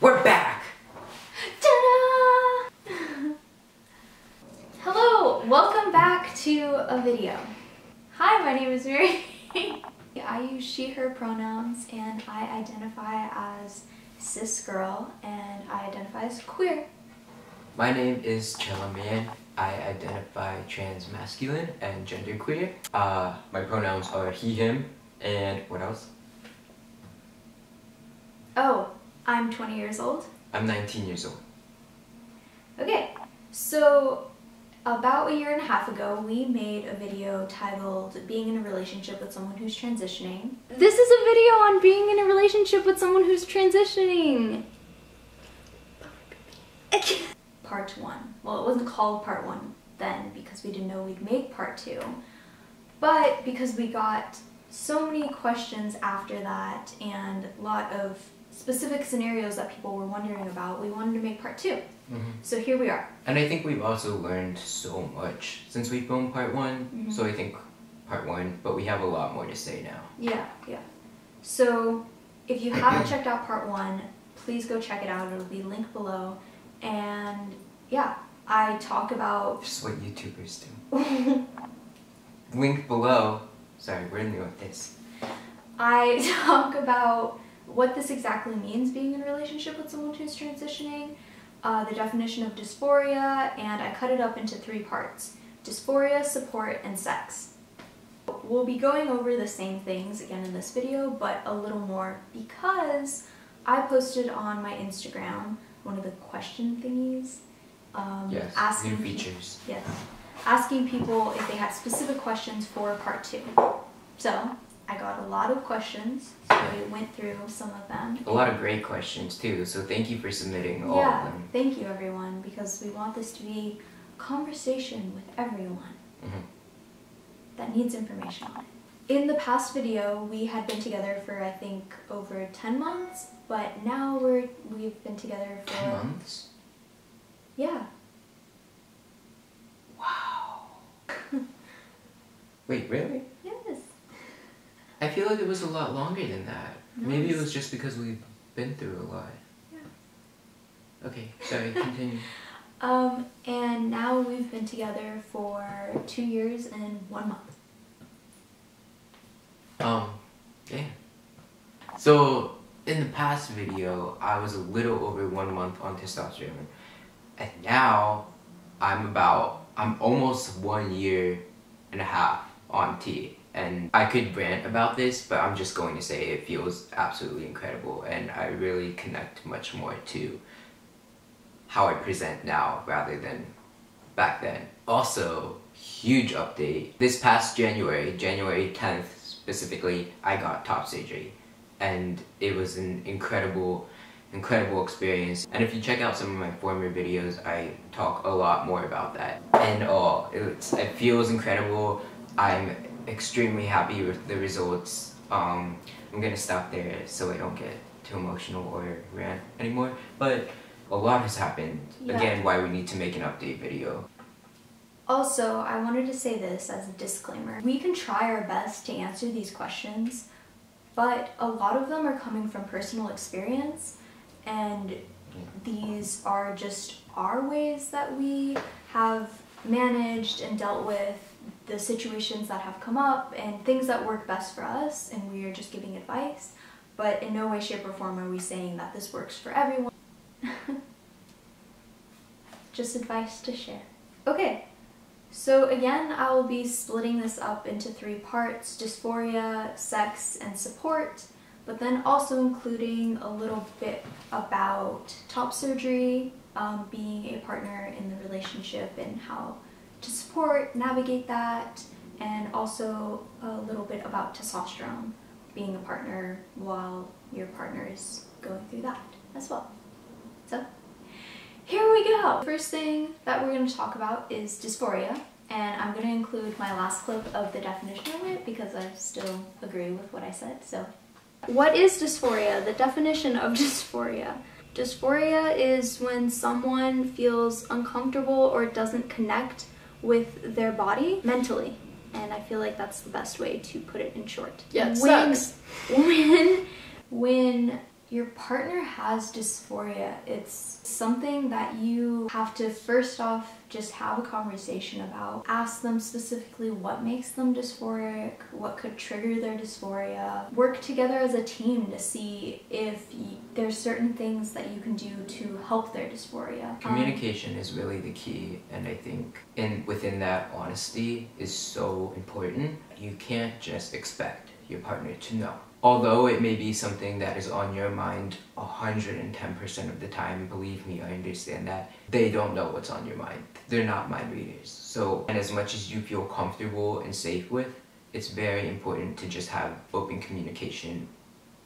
We're back! Ta-da! Hello, welcome back to a video. Hi, my name is Mary. I use she, her pronouns, and I identify as cis girl, and I identify as queer. My name is Chelaman. I identify trans masculine and genderqueer. My pronouns are he, him, and what else? Oh, I'm 20 years old. I'm 19 years old. Okay, so about a year and a half ago, we made a video titled Being in a Relationship with Someone Who's Transitioning. This is a video on being in a relationship with someone who's transitioning. Part 1. Well, it wasn't called Part 1 then because we didn't know we'd make Part 2. But because we got so many questions after that and a lot of specific scenarios that people were wondering about, we wanted to make Part 2. So here we are. And I think we've also learned so much since we filmed Part 1. So I think Part 1, but we have a lot more to say now. Yeah. So if you haven't checked out Part 1, please go check it out. It'll be linked below. And yeah, I talk about... Just what YouTubers do. Link below. Sorry, we're new at this. I talk about what this exactly means, being in a relationship with someone who's transitioning, the definition of dysphoria, and I cut it up into 3 parts: dysphoria, support, and sex. We'll be going over the same things again in this video, but a little more because I posted on my Instagram one of the question thingies. Yes, asking new features. Yes. Asking people if they had specific questions for Part 2. So, I got a lot of questions, so we went through some of them. A lot of great questions too, so thank you for submitting all of them. Thank you everyone, because we want this to be a conversation with everyone that needs information on it. In the past video, we had been together for I think over 10 months, but now we've been together for... 10 months? Yeah. Wow. Wait, really? Yes. I feel like it was a lot longer than that. No, Maybe it was just because we've been through a lot. Yeah. Okay, sorry, continue. And now we've been together for 2 years and 1 month. Yeah. So, in the past video, I was a little over 1 month on testosterone. And now, I'm almost 1 year and a half on T. And I could rant about this, but I'm just going to say it feels absolutely incredible, and I really connect much more to how I present now rather than back then. Also, huge update. This past January 10th specifically, I got top surgery, and it was an incredible experience. And if you check out some of my former videos, I talk a lot more about that. And it feels incredible. I'm extremely happy with the results. I'm gonna stop there so I don't get too emotional or rant anymore. But a lot has happened. Yeah. Again, why we need to make an update video. Also, I wanted to say this as a disclaimer. We can try our best to answer these questions, but a lot of them are coming from personal experience, and these are just our ways that we have managed and dealt with the situations that have come up and things that work best for us, and we are just giving advice, but in no way, shape, or form are we saying that this works for everyone. Just advice to share. Okay, so again, I will be splitting this up into 3 parts: dysphoria, sex, and support, but then also including a little bit about top surgery, being a partner in the relationship and how to support, navigate that, and also a little bit about testosterone, being a partner while your partner is going through that as well. So, here we go! First thing that we're going to talk about is dysphoria, and I'm going to include my last clip of the definition of it because I still agree with what I said. So, what is dysphoria? The definition of dysphoria. Dysphoria is when someone feels uncomfortable or doesn't connect with their body mentally, and I feel like that's the best way to put it in short. Yeah, it sucks. When your partner has dysphoria, it's something that you have to first off just have a conversation about. Ask them specifically what makes them dysphoric, what could trigger their dysphoria. Work together as a team to see if there's certain things that you can do to help their dysphoria. Communication is really the key, and I think within that, honesty is so important. You can't just expect your partner to know. Although it may be something that is on your mind 110% of the time, believe me, I understand that. They don't know what's on your mind. They're not mind readers. So, and as much as you feel comfortable and safe with, it's very important to just have open communication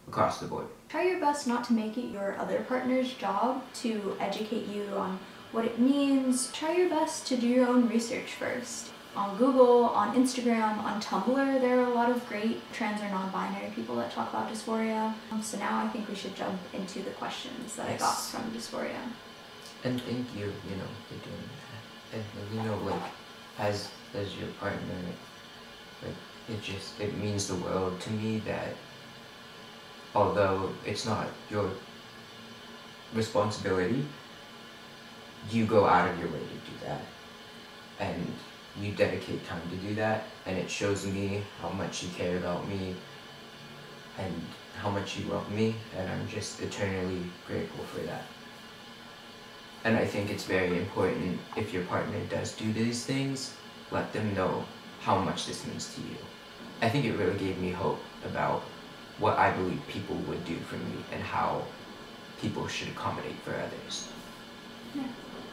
across the board. Try your best not to make it your other partner's job to educate you on what it means. Try your best to do your own research first. On Google, on Instagram, on Tumblr, there are a lot of great trans or non-binary people that talk about dysphoria. So now I think we should jump into the questions that I got from dysphoria. And thank you, for doing that. And like, as your partner, like, it means the world to me that although it's not your responsibility, you go out of your way to do that. And you dedicate time to do that, and it shows me how much you care about me and how much you love me, and I'm just eternally grateful for that. And I think it's very important, if your partner does do these things, let them know how much this means to you. I think it really gave me hope about what I believe people would do for me and how people should accommodate for others. Yeah.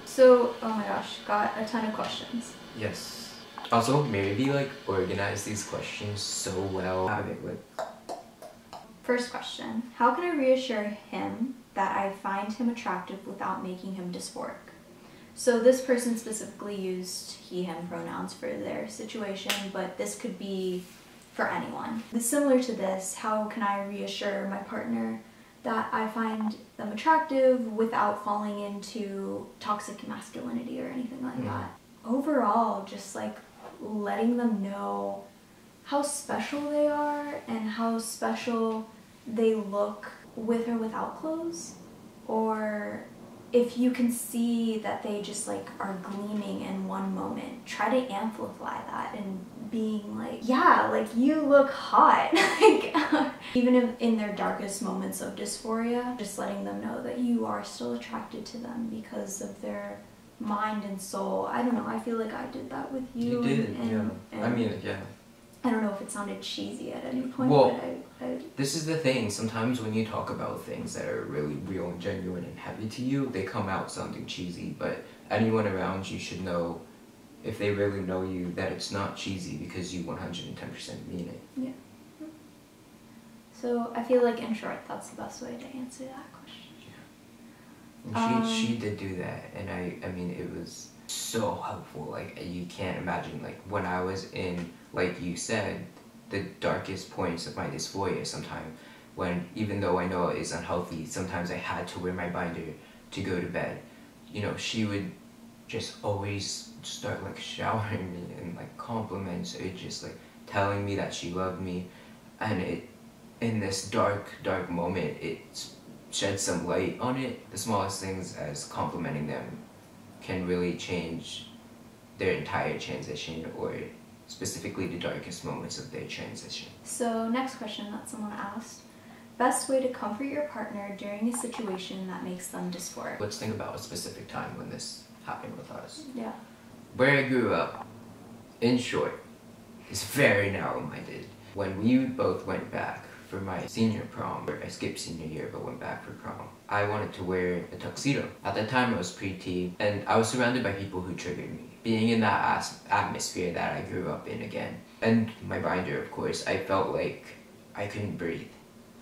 So, oh my gosh, got a ton of questions. Yes. Also, maybe organize these questions so well. Have it First question, how can I reassure him that I find him attractive without making him dysphoric? So this person specifically used he, him pronouns for their situation, but this could be for anyone. Similar to this, how can I reassure my partner that I find them attractive without falling into toxic masculinity or anything like that? Overall, just letting them know how special they are and how special they look with or without clothes, or if you can see that they just are gleaming in one moment, try to amplify that and being yeah, you look hot. Even in their darkest moments of dysphoria, just letting them know that you are still attracted to them because of their mind and soul. I don't know, I feel like I did that with you. You did, yeah. I mean, yeah. I don't know if it sounded cheesy at any point, well, but this is the thing. Sometimes when you talk about things that are really real and genuine and heavy to you, they come out sounding cheesy, but anyone around you should know, if they really know you, that it's not cheesy because you 110% mean it. Yeah. So I feel in short, that's the best way to answer that question. Yeah. And she did do that, and I mean, it was so helpful. You can't imagine, when I was in, like you said, the darkest points of my dysphoria sometime, when even though I know it is unhealthy, sometimes I had to wear my binder to go to bed. She would just always start showering me and compliments, or just telling me that she loved me, and in this dark moment, it shed some light on it. The smallest things, as complimenting them, can really change their entire transition, or specifically the darkest moments of their transition. So next question that someone asked, best way to comfort your partner during a situation that makes them dysphoric? Let's think about a specific time when this happened with us. Yeah. Where I grew up, in short, is very narrow-minded. When we both went back for my senior prom, I skipped senior year but went back for prom, I wanted to wear a tuxedo. At the time I was preteen, and I was surrounded by people who triggered me. Being in that atmosphere that I grew up in again, and my binder, of course, I felt like I couldn't breathe.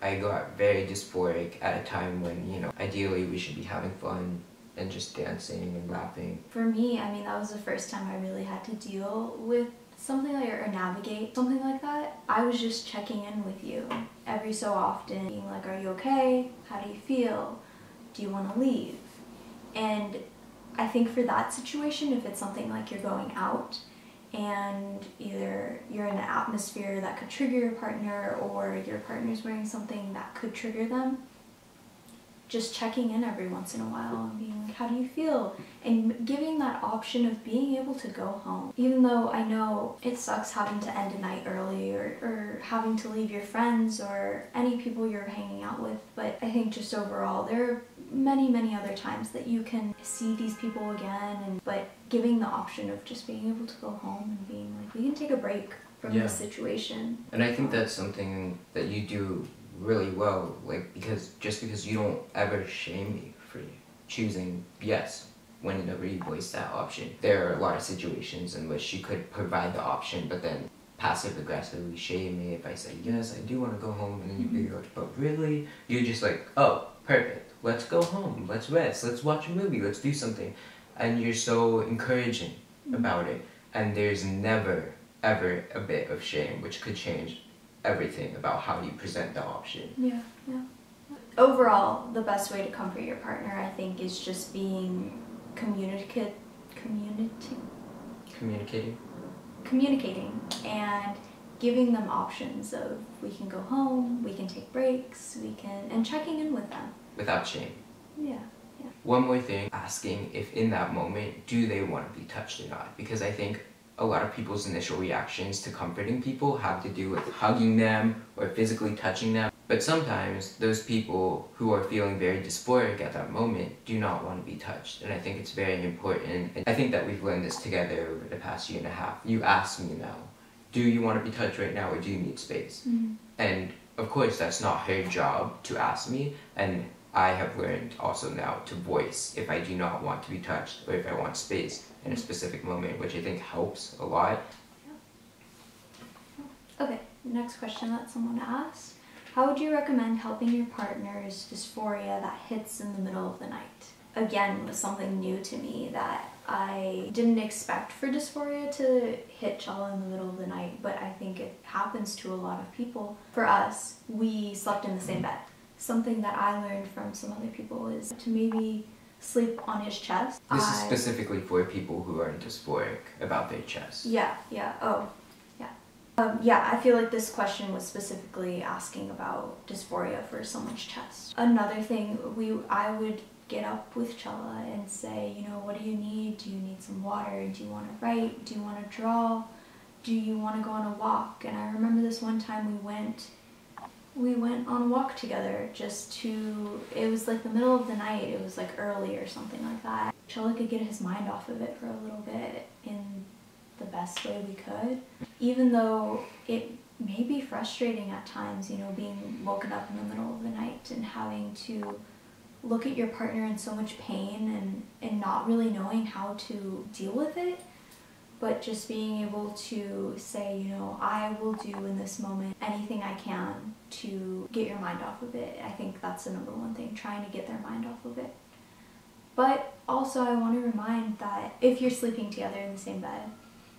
I got very dysphoric at a time when, ideally we should be having fun and just dancing and laughing. For me, I mean, that was the first time I really had to deal with something or navigate something like that. I was just checking in with you every so often, being are you okay? How do you feel? Do you want to leave? And I think for that situation, if it's something you're going out and either you're in an atmosphere that could trigger your partner, or your partner's wearing something that could trigger them, just checking in every once in a while and being like, how do you feel? And giving that option of being able to go home. Even though I know it sucks having to end a night early or having to leave your friends or any people you're hanging out with, but I think just overall there are many other times that you can see these people again, but giving the option of just being able to go home and being like, we can take a break from this situation. And I think that's something that you do really well, like, because you don't ever shame me for choosing yes whenever you voice that option. There are a lot of situations in which you could provide the option, but then passive aggressively shame me if I say yes, I do want to go home, and then you'd be like, but really? You're just like, oh, perfect, let's go home, let's rest, let's watch a movie, let's do something. And you're so encouraging about it, and there's never ever a bit of shame, which could change everything about how you present the option. Yeah. Overall, the best way to comfort your partner, I think, is just being communicating and giving them options of, we can go home, we can take breaks, and checking in with them. Without shame. Yeah. One more thing, asking if in that moment, do they want to be touched or not? Because I think a lot of people's initial reactions to comforting people have to do with hugging them or physically touching them. But sometimes those people who are feeling very dysphoric at that moment do not want to be touched. And I think it's very important. And I think that we've learned this together over the past year and a half. You ask me now, do you want to be touched right now or do you need space? And of course that's not her job to ask me. And I have learned also now to voice if I do not want to be touched or if I want space in a specific moment, which I think helps a lot. Okay, next question that someone asked. How would you recommend helping your partner's dysphoria that hits in the middle of the night? Again, was something new to me that I didn't expect for dysphoria to hit Chella in the middle of the night, but I think it happens to a lot of people. For us, we slept in the same bed. Something that I learned from some other people is to maybe sleep on his chest. This is specifically for people who are dysphoric about their chest. Yeah. I feel like this question was specifically asking about dysphoria for someone's chest. Another thing, I would get up with Chella and say, what do you need? Do you need some water? Do you want to write? Do you want to draw? Do you want to go on a walk? And I remember this one time we went on a walk together it was like the middle of the night, it was like early or something like that. Chella could get his mind off of it for a little bit in the best way we could. Even though it may be frustrating at times, being woken up in the middle of the night and having to look at your partner in so much pain and not really knowing how to deal with it. But just being able to say, I will do in this moment anything I can to get your mind off of it. I think that's the number one thing, trying to get their mind off of it. But also I want to remind that if you're sleeping together in the same bed,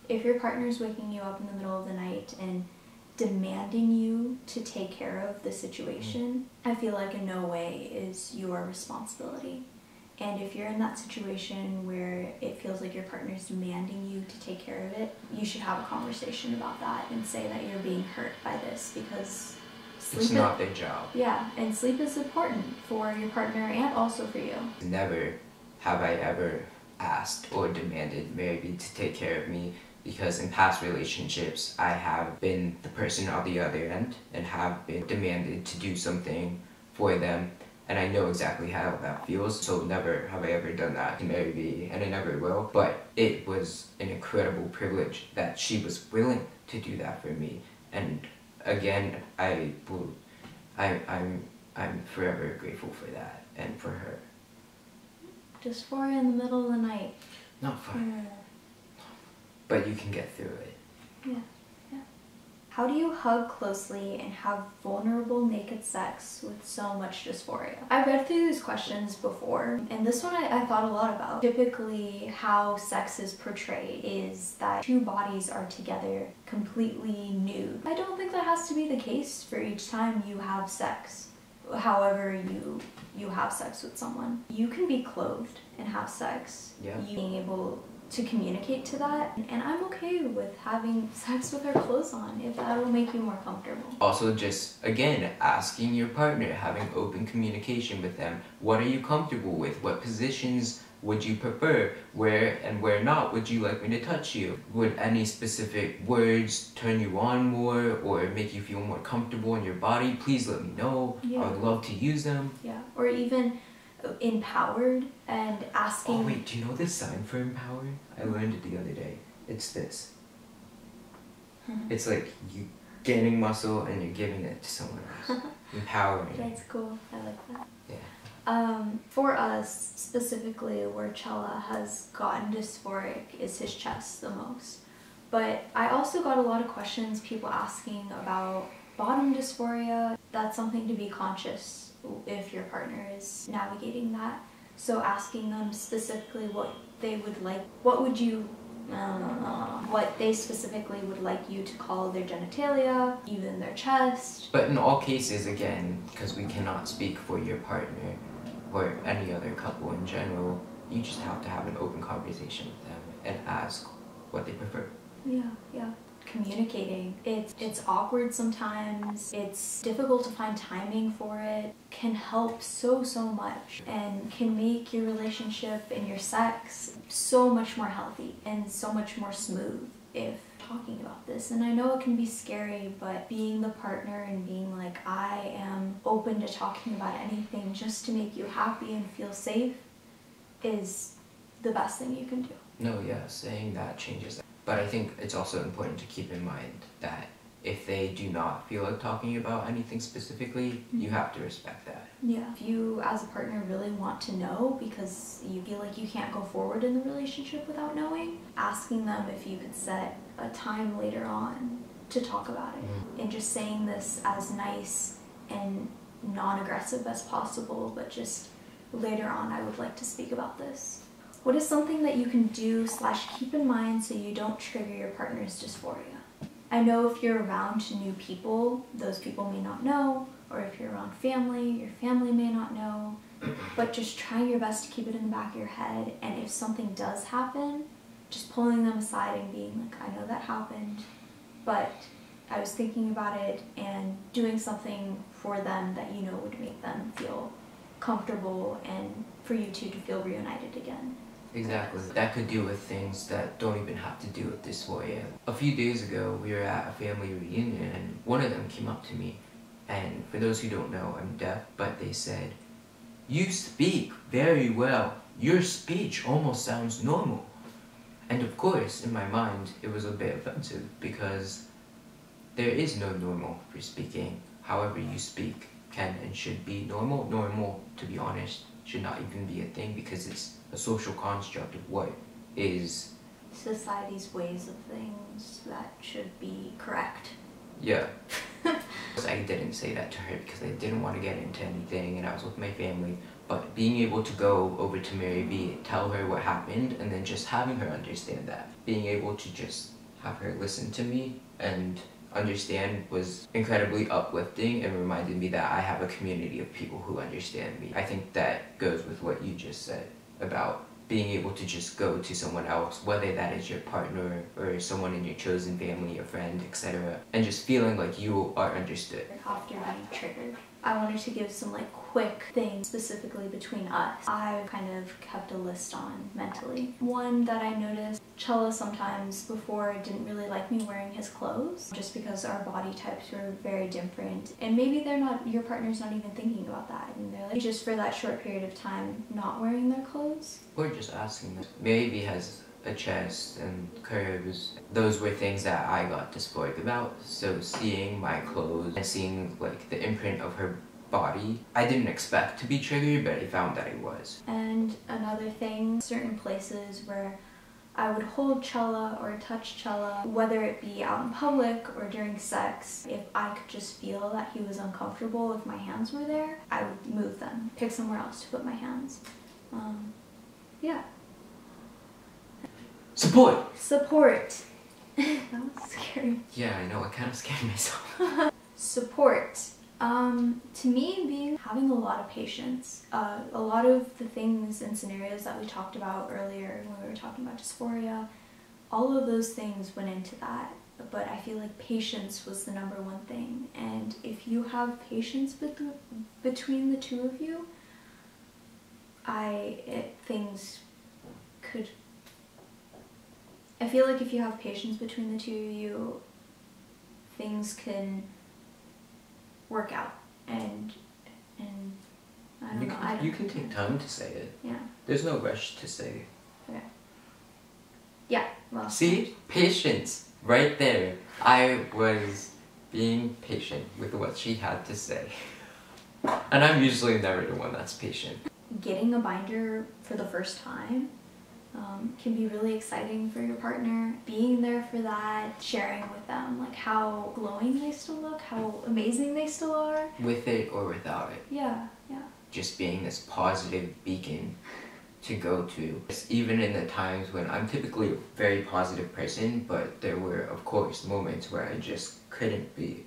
if your partner's waking you up in the middle of the night and demanding you to take care of the situation, I feel like in no way is your responsibility. And if you're in that situation where it feels like your partner's demanding you to take care of it, you should have a conversation about that and say that you're being hurt by this, because it's not their job. Yeah, and sleep is important for your partner and also for you. Never have I ever asked or demanded Mary B to take care of me, because in past relationships I have been the person on the other end and have been demanded to do something for them. And I know exactly how that feels, so never have I ever done that to Mary B, and I never will. But it was an incredible privilege that she was willing to do that for me. And again, I'm forever grateful for that and for her. Dysphoria in the middle of the night. Not fun. But you can get through it. Yeah. How do you hug closely and have vulnerable naked sex with so much dysphoria? I read through these questions before, and this one I thought a lot about. Typically, how sex is portrayed is that two bodies are together completely nude. I don't think that has to be the case for each time you have sex. However you have sex with someone. You can be clothed and have sex. Yeah. You being able to communicate to that. And I'm okay with having sex with our clothes on if that will make you more comfortable. Also, just again, asking your partner, having open communication with them. What are you comfortable with? What positions would you prefer? Where and where not would you like me to touch you? Would any specific words turn you on more or make you feel more comfortable in your body? Please let me know. Yeah. I would love to use them. Yeah, or even empowered and asking. Oh wait, do you know this sign for empowered? I learned it the other day. It's this. It's like you gaining muscle and you're giving it to someone else. Empowering. That's cool. I like that. Yeah. For us, specifically where Chella has gotten dysphoric is his chest the most. But I also got a lot of questions, people asking about bottom dysphoria. That's something to be conscious if your partner is navigating that. So asking them specifically what they would like, what they specifically would like you to call their genitalia, even their chest. But in all cases, again, because we cannot speak for your partner or any other couple in general, you just have to have an open conversation with them and ask what they prefer. Yeah. Communicating. It's awkward sometimes. It's difficult to find timing for it. Can help so much and can make your relationship and your sex so much more healthy and so much more smooth if talking about this. And I know it can be scary, but being the partner and being like, I am open to talking about anything just to make you happy and feel safe is the best thing you can do. No, yeah, saying that changes that. But I think it's also important to keep in mind that if they do not feel like talking about anything specifically, you have to respect that. Yeah. If you as a partner really want to know because you feel like you can't go forward in the relationship without knowing, asking them if you could set a time later on to talk about it. And just saying this as nice and non-aggressive as possible, but just later on I would like to speak about this. What is something that you can do / keep in mind so you don't trigger your partner's dysphoria? I know if you're around new people, those people may not know, or if you're around family, your family may not know, but just trying your best to keep it in the back of your head, and if something does happen, just pulling them aside and being like, I know that happened, but I was thinking about it, and doing something for them that you know would make them feel comfortable and for you two to feel reunited again. Exactly. That could do with things that don't even have to do with dysphoria. A few days ago, we were at a family reunion and one of them came up to me, and for those who don't know, I'm deaf, but they said, "You speak very well. Your speech almost sounds normal." And of course, in my mind, it was a bit offensive because there is no normal for speaking. However you speak can and should be normal. Normal, to be honest, should not even be a thing because it's a social construct of what is society's ways of things that should be correct. Yeah. I didn't say that to her because I didn't want to get into anything and I was with my family, but being able to go over to Mary B, tell her what happened, and then just having her understand that, being able to just have her listen to me and understand was incredibly uplifting and reminded me that I have a community of people who understand me. I think that goes with what you just said about being able to just go to someone else, whether that is your partner or someone in your chosen family, a friend, etc., and just feeling like you are understood. After being triggered, I wanted to give some quick things specifically between us. I've kind of kept a list on mentally. One that I noticed, Chella sometimes before didn't really like me wearing his clothes just because our body types were very different. And maybe your partner's not even thinking about that. And they're just for that short period of time not wearing their clothes. Or just asking them. Maybe has a chest and curves. Those were things that I got dysphoric about. So seeing my clothes and seeing the imprint of her body, I didn't expect to be triggered, but I found that it was. And another thing, certain places where I would hold Chella or touch Chella, whether it be out in public or during sex, if I could just feel that he was uncomfortable if my hands were there, I would move them, pick somewhere else to put my hands. Yeah. Support! Support. That was scary. Yeah, I know, I kind of scared myself. Support. To me, having a lot of patience. A lot of the things and scenarios that we talked about earlier when we were talking about dysphoria, all of those things went into that. But I feel like patience was the number one thing. And if you have patience between the two of you, things could... I feel like if you have patience between the two of you, things can work out, and I don't know. You can take time to say it. Yeah. There's no rush to say. Okay. Yeah. Well. See, patience right there. I was being patient with what she had to say, and I'm usually never the one that's patient. Getting a binder for the first time can be really exciting for your partner. Being there for that, sharing with them like how glowing they still look, how amazing they still are. With it or without it. Yeah, yeah. Just being this positive beacon to go to. Even in the times when I'm typically a very positive person, but there were of course moments where I just couldn't be.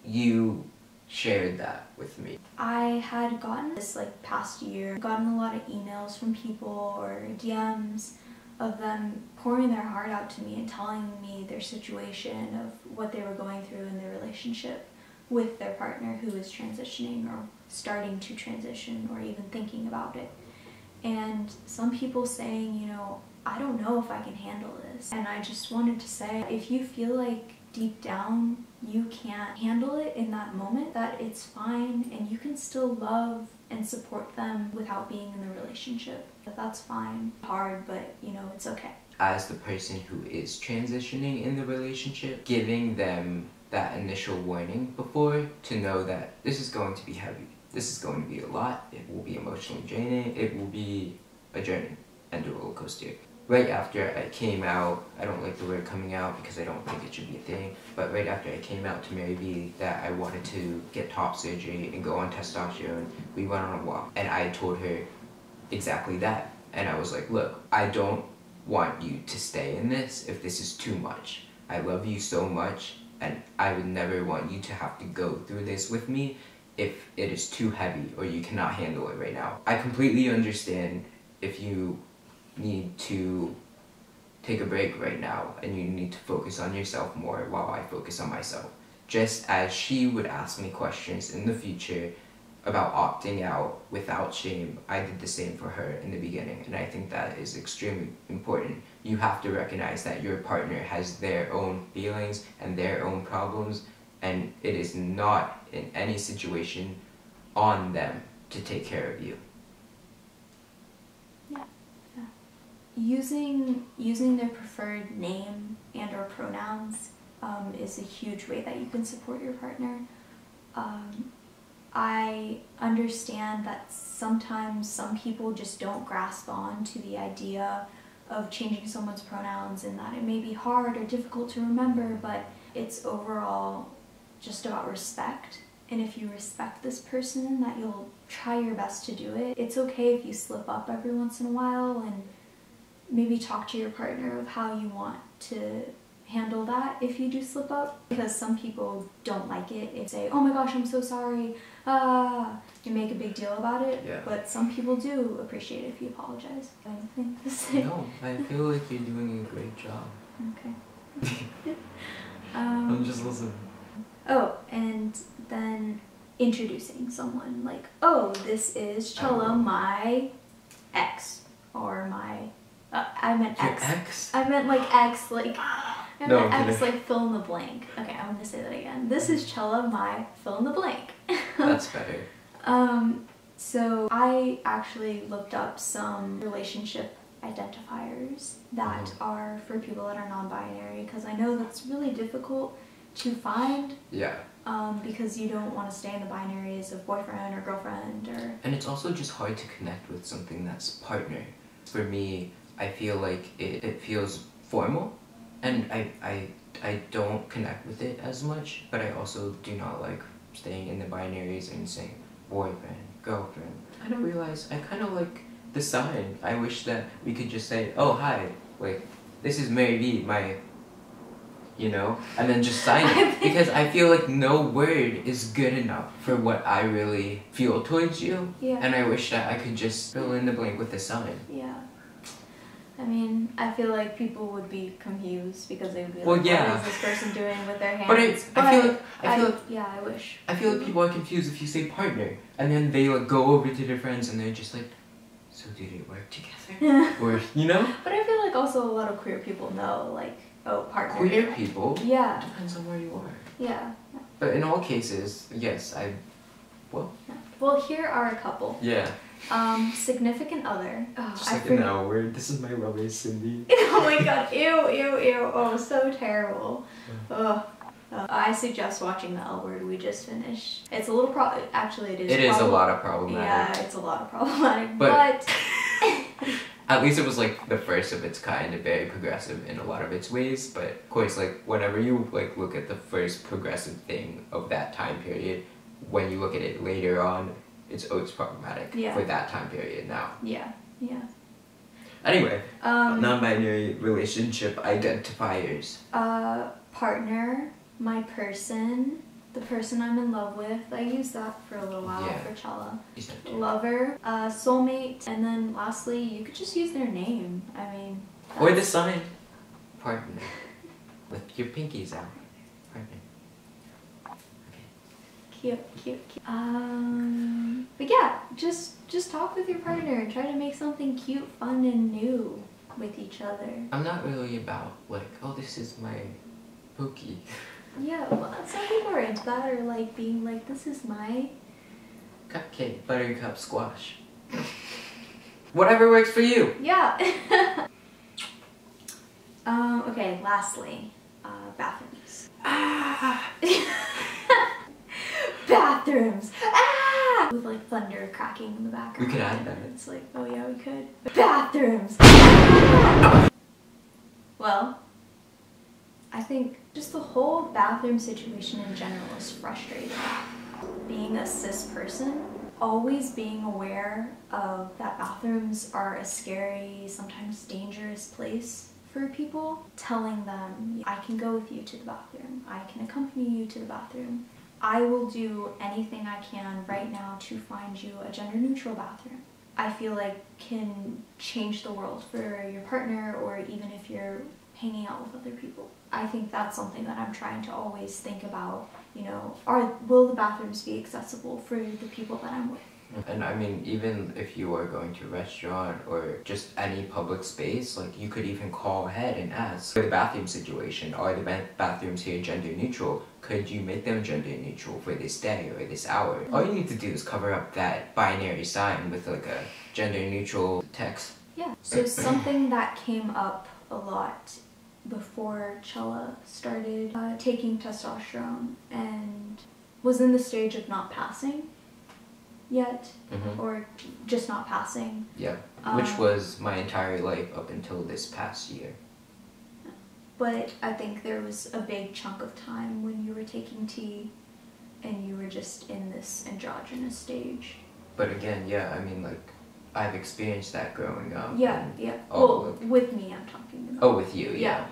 You shared that with me. I had gotten this past year, gotten a lot of emails from people or DMs of them pouring their heart out to me and telling me their situation of what they were going through in their relationship with their partner who is transitioning or starting to transition or even thinking about it. And some people saying, you know, I don't know if I can handle this. And I just wanted to say, if you feel like deep down you can't handle it in that moment, that it's fine and you can still love and support them without being in the relationship. That's fine. Hard, but you know, it's okay. As the person who is transitioning in the relationship, giving them that initial warning before to know that this is going to be heavy. This is going to be a lot. It will be emotionally draining. It will be a journey and a roller coaster. Right after I came out, I don't like the word coming out because I don't think it should be a thing, but right after I came out to Mary B that I wanted to get top surgery and go on testosterone, we went on a walk and I told her exactly that. And I was like, look, I don't want you to stay in this if this is too much. I love you so much and I would never want you to have to go through this with me if it is too heavy or you cannot handle it right now. I completely understand if you need to take a break right now and you need to focus on yourself more while I focus on myself. Just as she would ask me questions in the future about opting out without shame, I did the same for her in the beginning, and I think that is extremely important. You have to recognize that your partner has their own feelings and their own problems, and it is not in any situation on them to take care of you. Using their preferred name and or pronouns is a huge way that you can support your partner. I understand that sometimes some people just don't grasp on to the idea of changing someone's pronouns and that it may be hard or difficult to remember, but it's overall just about respect. And if you respect this person, that you'll try your best to do it. It's okay if you slip up every once in a while, and maybe talk to your partner of how you want to handle that if you do slip up, because some people don't like it if they say, oh my gosh, I'm so sorry, you make a big deal about it. Yeah. But some people do appreciate it if you apologize. Anything to say? No, I feel like you're doing a great job. Okay. I'm just listening. Oh, and then introducing someone, like, oh, this is Chella, my ex, or my I meant Your X. ex? I meant like X, like I No, meant X, like fill in the blank. Okay, I'm gonna say that again. This is Chella, my fill in the blank. That's better. So I actually looked up some relationship identifiers that are for people that are non-binary, because I know that's really difficult to find. Yeah. Because you don't want to stay in the binaries of boyfriend or girlfriend or... And it's also just hard to connect with something that's partner. For me, I feel like it feels formal, and I don't connect with it as much, but I also do not like staying in the binaries and saying boyfriend, girlfriend. I don't realize I kind of like the sign. I wish that we could just say, oh hi, like, this is Mary B, my you know, and then just sign it. Because I feel like no word is good enough for what I really feel towards you. Yeah. And I wish that I could just fill in the blank with a sign. Yeah. I mean, I feel like people would be confused because they would be like, Well, yeah. what is this person doing with their hands? But I feel like yeah, I wish. I feel like people are confused if you say partner, and then they like go over to their friends and they're just like, so do they work together? Or, you know? But I feel like also a lot of queer people know, like, oh, partner. Queer people? Yeah. Depends on where you are. Yeah. But in all cases, yes, Well, here are a couple. Yeah. Significant other. Oh, Just like an L word. This is my rubbish, Cindy. Oh my god, ew, ew, ew. Oh, so terrible. Ugh. I suggest watching the L Word we just finished. It's a little actually it is. It is a lot of problematic. Yeah, it's a lot of problematic. But at least it was like the first of its kind, and very progressive in a lot of its ways. But of course, like whenever you like look at the first progressive thing of that time period, when you look at it later on, it's problematic for that time period now. Yeah, yeah. Anyway, non-binary relationship identifiers. Partner, my person, the person I'm in love with. I used that for a little while for Chella. Lover, soulmate, and then lastly, you could just use their name. I mean. Or the sign. Partner. With your pinkies out. Partner. Cute, cute, cute. But yeah, just talk with your partner and try to make something cute, fun, and new with each other. I'm not really about like, oh, this is my pookie. Yeah, well, some people are into that, or like being like, this is my cupcake, buttercup squash. Whatever works for you. Yeah. Okay, lastly, bathrooms. Ah. Bathrooms! Ah! With like thunder cracking in the background. We could add that. It's like, oh yeah, we could. Bathrooms! Ah! Well, I think just the whole bathroom situation in general is frustrating. Being a cis person, always being aware of that bathrooms are a scary, sometimes dangerous place for people. Telling them, I can go with you to the bathroom. I can accompany you to the bathroom. I will do anything I can right now to find you a gender-neutral bathroom. I feel like can change the world for your partner, or even if you're hanging out with other people. I think that's something that I'm trying to always think about, you know, will the bathrooms be accessible for the people that I'm with? And I mean, even if you are going to a restaurant or just any public space, like you could even call ahead and ask for the bathroom situation. Are the bathrooms here gender neutral? Could you make them gender neutral for this day or this hour? All you need to do is cover up that binary sign with like a gender neutral text. Yeah, so something that came up a lot before Chella started taking testosterone and was in the stage of not passing yet, or just not passing. Yeah, which was my entire life up until this past year. But I think there was a big chunk of time when you were taking T and you were just in this androgynous stage. But again, yeah, I mean, like, I've experienced that growing up. Yeah, yeah. Well, with me, I'm talking about. Oh, with you, yeah.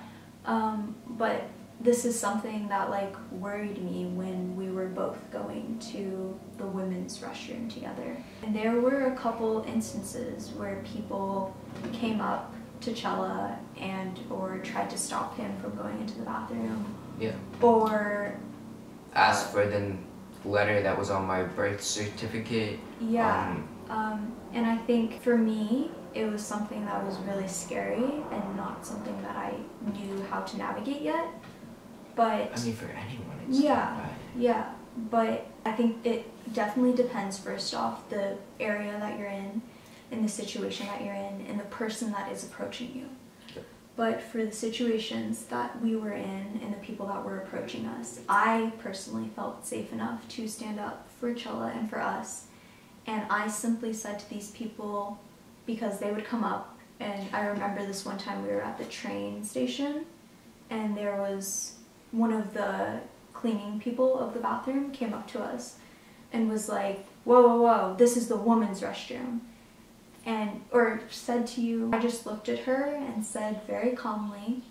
But this is something that like worried me when we were both going to the women's restroom together. And there were a couple instances where people came up to Chella and or tried to stop him from going into the bathroom. Yeah. Or asked for the letter that was on my birth certificate. Yeah. And I think for me, it was something that was really scary and not something that I knew how to navigate yet. But I mean, for anyone, it's yeah, bad. Yeah. But I think it definitely depends, first off, the area that you're in the situation that you're in, and the person that is approaching you. Yep. But for the situations that we were in and the people that were approaching us, I personally felt safe enough to stand up for Chella and for us. And I simply said to these people, because they would come up, and I remember this one time we were at the train station, and there was one of the cleaning people of the bathroom came up to us and was like, whoa, whoa, whoa, this is the woman's restroom. And, or said to you, I just looked at her and said very calmly,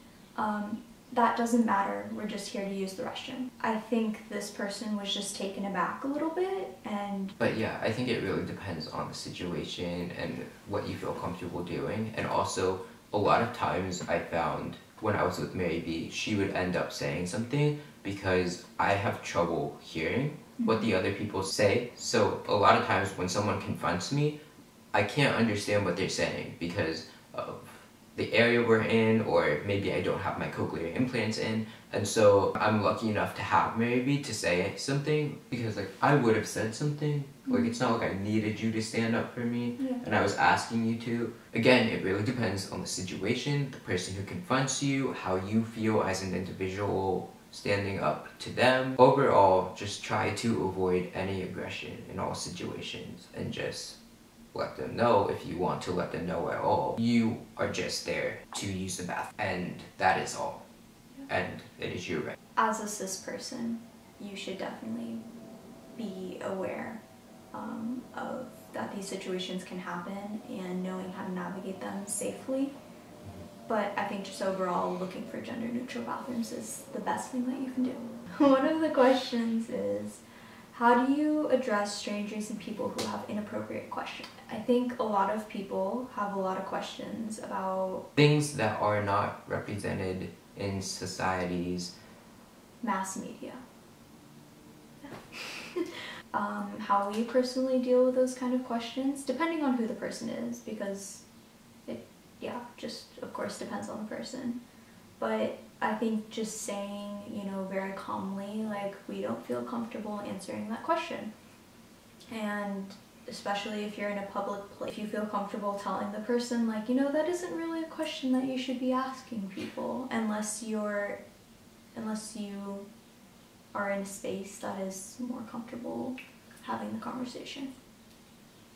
that doesn't matter, we're just here to use the restroom. I think this person was just taken aback a little bit, and... But yeah, I think it really depends on the situation and what you feel comfortable doing. And also, a lot of times I found when I was with Mary B, she would end up saying something because I have trouble hearing what the other people say. So a lot of times when someone confronts me, I can't understand what they're saying because of the area we're in, or maybe I don't have my cochlear implants in. And so I'm lucky enough to have Mary B to say something, because like I would have said something. Like it's not like I needed you to stand up for me and I was asking you to. Again, it really depends on the situation, the person who confronts you, how you feel as an individual standing up to them. Overall, just try to avoid any aggression in all situations and just let them know, if you want to let them know at all. You are just there to use the bathroom, and that is all. And it is your right. As a cis person, you should definitely be aware of that these situations can happen and knowing how to navigate them safely. But I think just overall, looking for gender neutral bathrooms is the best thing that you can do. One of the questions is, how do you address strangers and people who have inappropriate questions? I think a lot of people have a lot of questions about things that are not represented in society's mass media. How we personally deal with those kind of questions, depending on who the person is, because it, just of course depends on the person. But I think just saying, you know, very calmly, like, we don't feel comfortable answering that question. And especially if you're in a public place, if you feel comfortable telling the person, like, you know, that isn't really a question that you should be asking people unless you are in a space that is more comfortable having the conversation.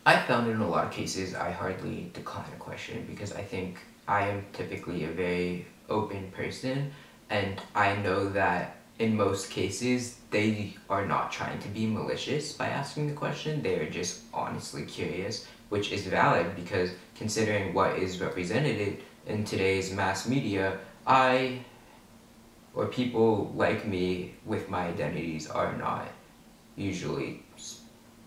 I found in a lot of cases I hardly decline a question because I think I am typically a very open person, and I know that in most cases they are not trying to be malicious by asking the question. They are just honestly curious, which is valid because considering what is represented in today's mass media, or people like me with my identities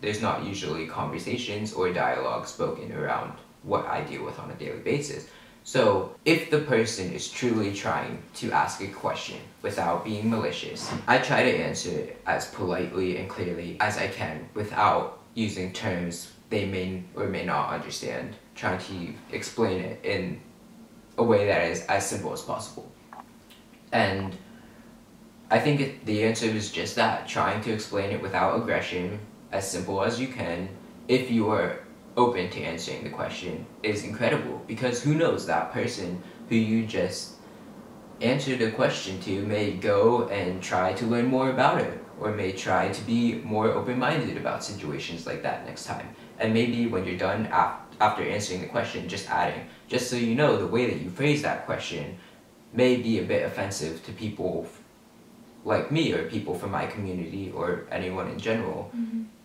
there's not usually conversations or dialogue spoken around what I deal with on a daily basis. So if the person is truly trying to ask a question without being malicious, I try to answer it as politely and clearly as I can without using terms they may or may not understand, trying to explain it in a way that is as simple as possible. And I think the answer is just that, trying to explain it without aggression, as simple as you can. If you are open to answering the question, is incredible, because who knows, that person who you just answered a question to may go and try to learn more about it, or may try to be more open-minded about situations like that next time. And maybe when you're done after answering the question, just adding, just so you know, the way that you phrase that question may be a bit offensive to people like me, or people from my community, or anyone in general.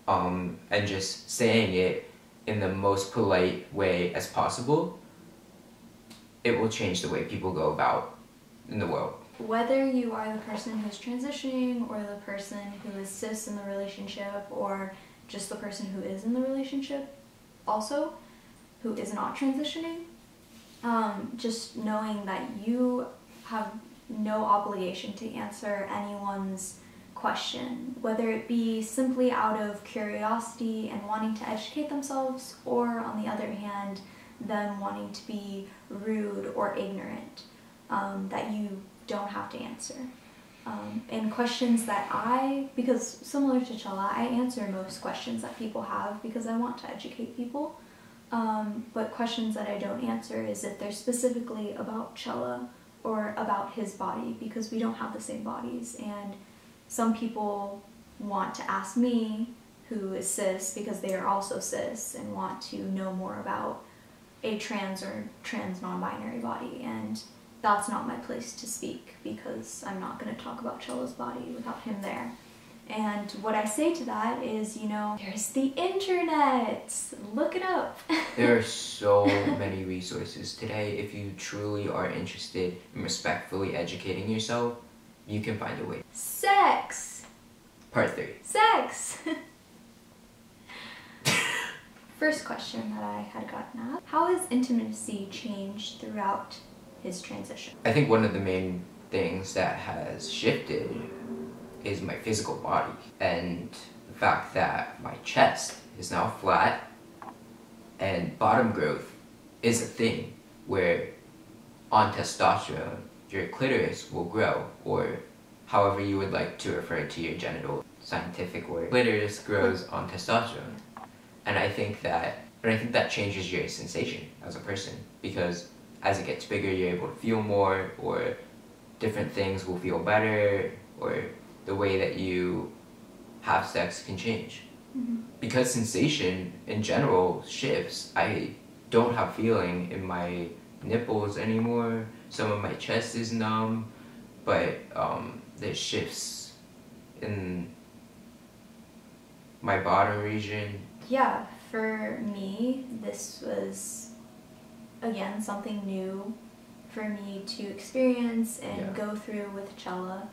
And just saying it in the most polite way as possible, it will change the way people go about in the world. Whether you are the person who's transitioning, or the person who is cis in the relationship, or just the person who is in the relationship also, who is not transitioning, just knowing that you have no obligation to answer anyone's question, whether it be simply out of curiosity and wanting to educate themselves, or on the other hand, them wanting to be rude or ignorant, that you don't have to answer. And questions that because similar to Chella, I answer most questions that people have because I want to educate people. But questions that I don't answer is if they're specifically about Chella or about his body, because we don't have the same bodies. And some people want to ask me, who is cis, because they are also cis and want to know more about a trans or trans non-binary body, and that's not my place to speak, because I'm not going to talk about Chella's body without him there. And what I say to that is, you know, there's the internet. Look it up. There are so many resources today. If you truly are interested in respectfully educating yourself, you can find a way. Sex. Part 3. Sex. First question that I had gotten at. How has intimacy changed throughout his transition? I think one of the main things that has shifted is my physical body, and the fact that my chest is now flat and bottom growth is a thing, where on testosterone your clitoris will grow, or however you would like to refer to your genital scientific word. Clitoris grows on testosterone. And I think that changes your sensation as a person, because as it gets bigger you're able to feel more, or different things will feel better, or the way that you have sex can change. Mm-hmm. Because sensation in general shifts. I don't have feeling in my nipples anymore. Some of my chest is numb, but there's shifts in my bottom region. Yeah, for me, this was, again, something new for me to experience and go through with Chella.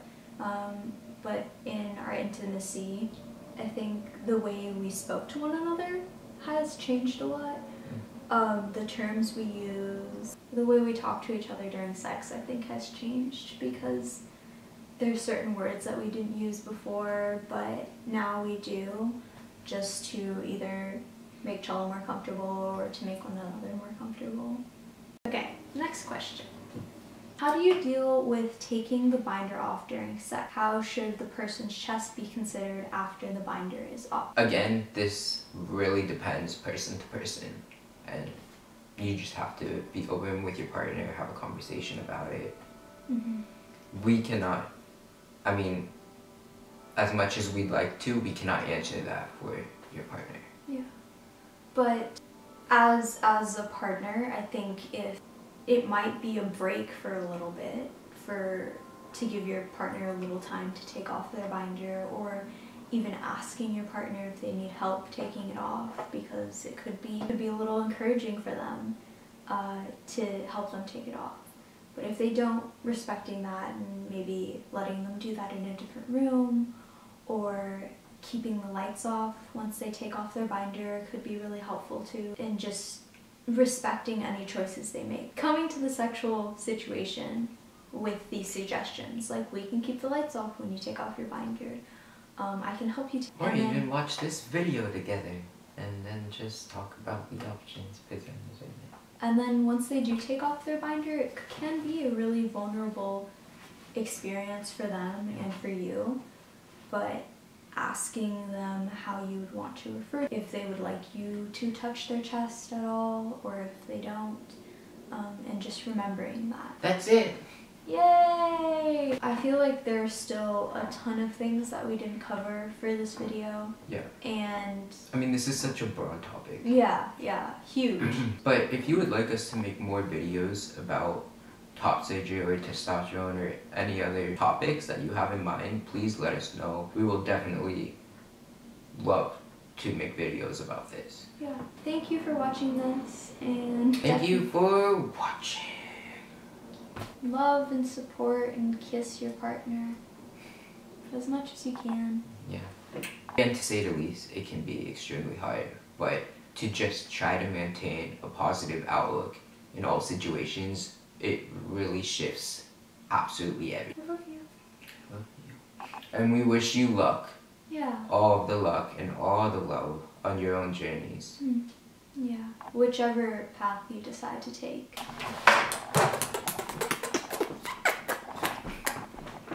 But in our intimacy, I think the way we spoke to one another has changed a lot. The terms we use, the way we talk to each other during sex, I think has changed, because there's certain words that we didn't use before, but now we do, just to either make Chella more comfortable or to make one another more comfortable. Okay, next question. How do you deal with taking the binder off during sex? How should the person's chest be considered after the binder is off? Again, this really depends person to person, and you just have to be open with your partner, have a conversation about it. Mm-hmm. We cannot, I mean, as much as we'd like to, we cannot answer that for your partner. Yeah. But as a partner, I think if it might be a break for a little bit, to give your partner a little time to take off their binder, or even asking your partner if they need help taking it off, because it could be a little encouraging for them to help them take it off. But if they don't, respecting that and maybe letting them do that in a different room, or keeping the lights off once they take off their binder could be really helpful too, and just respecting any choices they make. Coming to the sexual situation with these suggestions, like we can keep the lights off when you take off your binder. I can help you. Or even watch this video together and then just talk about the options presented. And then once they do take off their binder, it can be a really vulnerable experience for them and for you. But asking them how you would want to refer, if they would like you to touch their chest at all, or if they don't, and just remembering that. That's it! Yay! I feel like there's still a ton of things that we didn't cover for this video. Yeah. And I mean, this is such a broad topic. Yeah, huge. But if you would like us to make more videos about top surgery or testosterone or any other topics that you have in mind, please let us know. We will definitely love to make videos about this. Yeah. Thank you for watching this, and thank you for watching. Love and support and kiss your partner as much as you can. Yeah. And to say the least, it can be extremely hard, but to just try to maintain a positive outlook in all situations, it really shifts absolutely everything. I love you. I love you. And we wish you luck. Yeah. All of the luck and all the love on your own journeys. Yeah. Whichever path you decide to take.